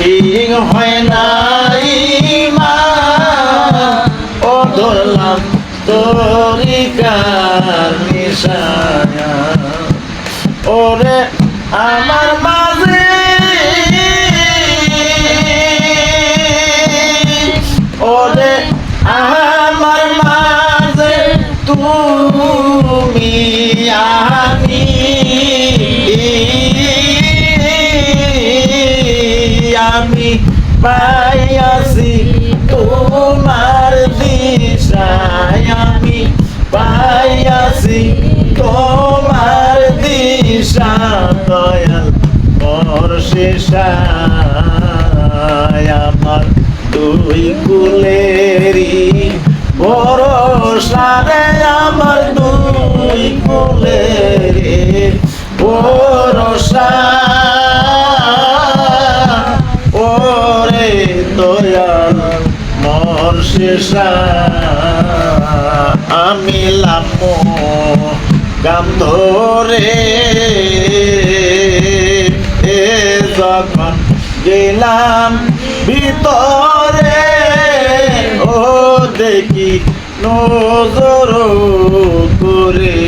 ঠিক হয় নাই মা ও ধরলাম তরিকার নিশায়া ওরে আমার মাঝে ওরে আমার মাঝে তুমি আমি আমি পাইয়াছি তোমার দিশায় আমি পাইয়াছি তোমার দিশা দয়াল বর্ষিষায় আমার দুই কুলেরই ভরসা রে আমার দুই কুলেরই ভরসা ওরে দয়াল বর্ষিষা আমি লামো গাম ধরে যখন গেলাম ভিতরে ও দেখি নজর করে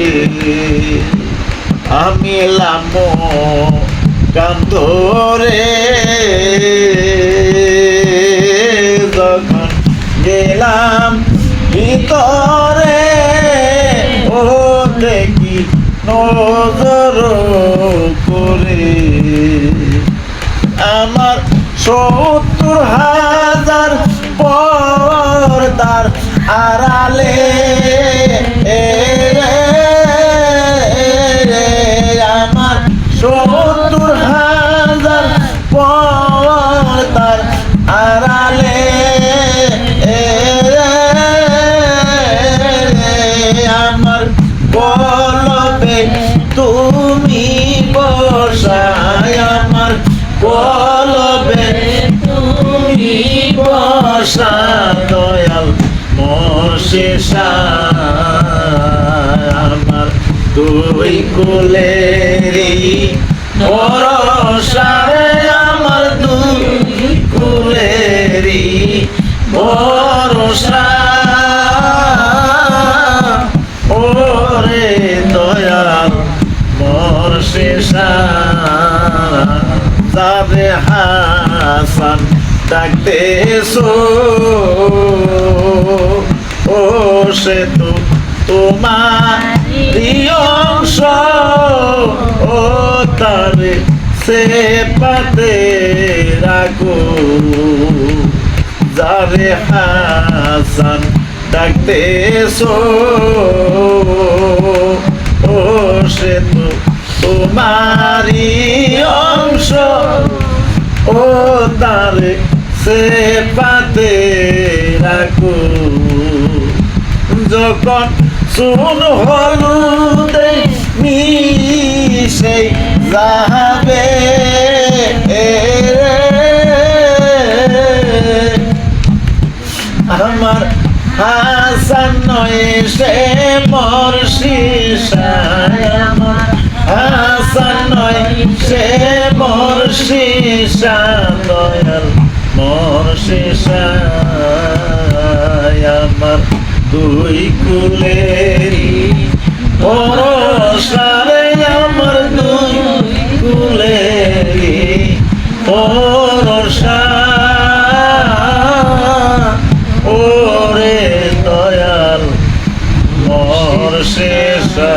আমি লামো গাম ধরে যখন গেলাম ভিতরে ও দেখি নজর করে আমার ৭০,০০০ পর্দার আড়ালে আমার ৭০,০০০ পর্দার আড়ালে আমার কলবে তুমি বসায় আমার কলবে তুমি বসা দয়াল বর্ষিষা আমার দুই কুলেরই ভরসা রে আমার দুই কুলেরই ভরসা ওরে দয়াল বর্ষিষা যাবে হাসান ডাকতেছো ও সে তো তোমার অংশ ও তারে সে পাতে রাখো যাবে হাসান ডাকতেছো ও সে তো তোমারি অংশ ও তারে সে পাতে রাখো যখন শুন হলুদে মিশে যাবে আমার হাসান নয় সে বর্ষিষায় আমার হাসান নয় সে বর্ষিষা দয়াল বর্ষিষায় আমার দুই কুলেরই ভরসা রে আমার দুই কুলেরই ভরসা ওরে দয়াল বর্ষিষা।